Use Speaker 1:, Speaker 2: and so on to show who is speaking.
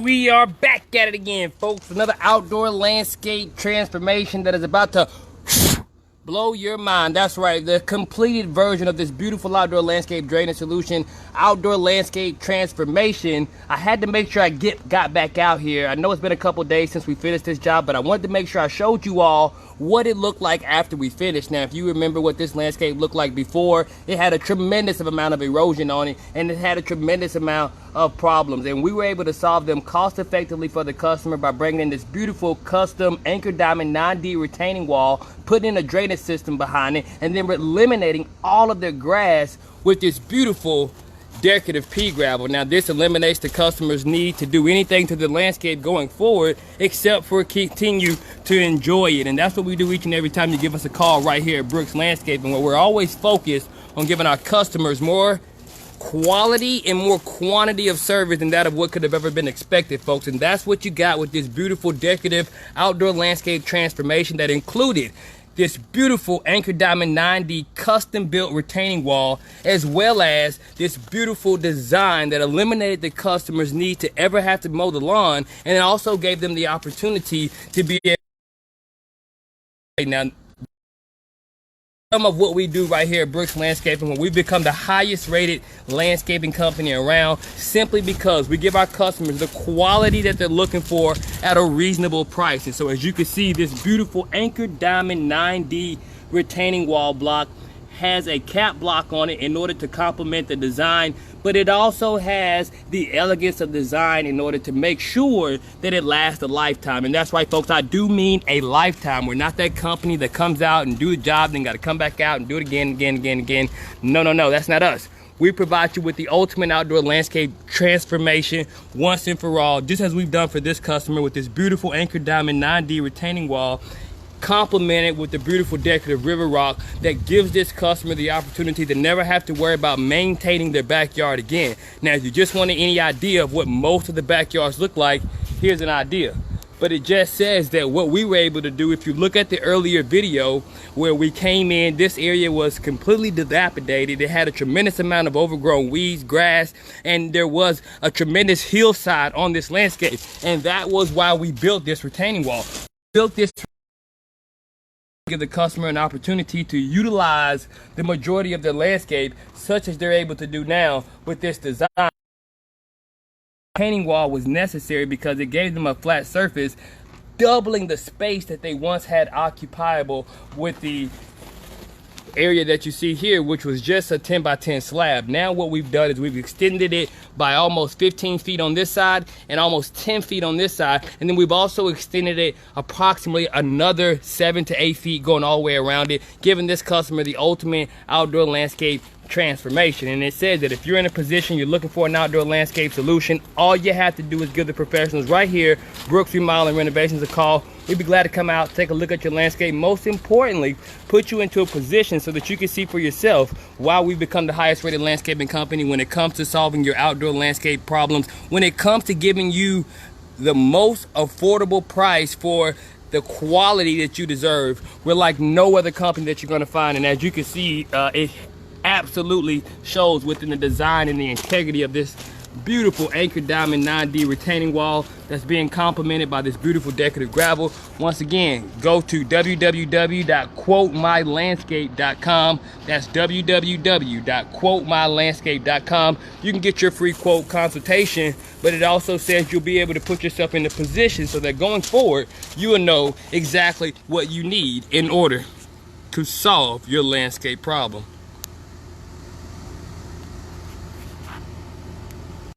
Speaker 1: we are back at it again, folks. Another outdoor landscape transformation that is about to blow your mind. That's right, the completed version of this beautiful outdoor landscape drainage solution, outdoor landscape transformation. I had to make sure I got back out here. I know it's been a couple days since we finished this job, but I wanted to make sure I showed you all what it looked like after we finished. Now, if you remember what this landscape looked like before, it had a tremendous amount of erosion on it, and it had a tremendous amount of problems, and we were able to solve them cost effectively for the customer by bringing in this beautiful custom anchor diamond 9D retaining wall, putting in a drainage system behind it, and then eliminating all of their grass with this beautiful decorative pea gravel. Now, this eliminates the customer's need to do anything to the landscape going forward except for continue to enjoy it. And that's what we do each and every time you give us a call right here at Brooks Landscaping, where we're always focused on giving our customers more quality and more quantity of service than that of what could have ever been expected, folks. And that's what you got with this beautiful decorative outdoor landscape transformation that included this beautiful anchor diamond 9D custom built retaining wall, as well as this beautiful design that eliminated the customer's need to ever have to mow the lawn, and it also gave them the opportunity to be able now some of what we do right here at Brooks Landscaping, when we've become the highest rated landscaping company around, simply because we give our customers the quality that they're looking for at a reasonable price. And so, as you can see, this beautiful anchor diamond 9D retaining wall block has a cap block on it in order to complement the design, but it also has the elegance of design in order to make sure that it lasts a lifetime. And that's right, folks, I do mean a lifetime. We're not that company that comes out and do the job, then got to come back out and do it again. No, that's not us. We provide you with the ultimate outdoor landscape transformation once and for all, just as we've done for this customer with this beautiful anchor diamond 9D retaining wall, complemented with the beautiful decorative river rock that gives this customer the opportunity to never have to worry about maintaining their backyard again. Now, if you just wanted any idea of what most of the backyards look like, here's an idea. But it just says that what we were able to do, if you look at the earlier video where we came in, this area was completely dilapidated. It had a tremendous amount of overgrown weeds, grass, and there was a tremendous hillside on this landscape. And that was why we built this retaining wall. Built this give the customer an opportunity to utilize the majority of their landscape, such as they're able to do now with this design. Retaining wall was necessary because it gave them a flat surface, doubling the space that they once had occupiable with the area that you see here, which was just a 10 by 10 slab. Now what we've done is we've extended it by almost 15 feet on this side and almost 10 feet on this side, and then we've also extended it approximately another 7 to 8 feet going all the way around it, giving this customer the ultimate outdoor landscape transformation. And it says that if you're in a position you're looking for an outdoor landscape solution, all you have to do is give the professionals right here, Brooks Remodel and Renovations, a call. We'd be glad to come out, take a look at your landscape, most importantly, put you into a position so that you can see for yourself why we've become the highest rated landscaping company when it comes to solving your outdoor landscape problems, when it comes to giving you the most affordable price for the quality that you deserve. We're like no other company that you're going to find, and as you can see, it absolutely shows within the design and the integrity of this beautiful anchor diamond 9D retaining wall that's being complemented by this beautiful decorative gravel. Once again, go to www.quotemylandscape.com. That's www.quotemylandscape.com. You can get your free quote consultation, but it also says you'll be able to put yourself in a position so that going forward, you will know exactly what you need in order to solve your landscape problem.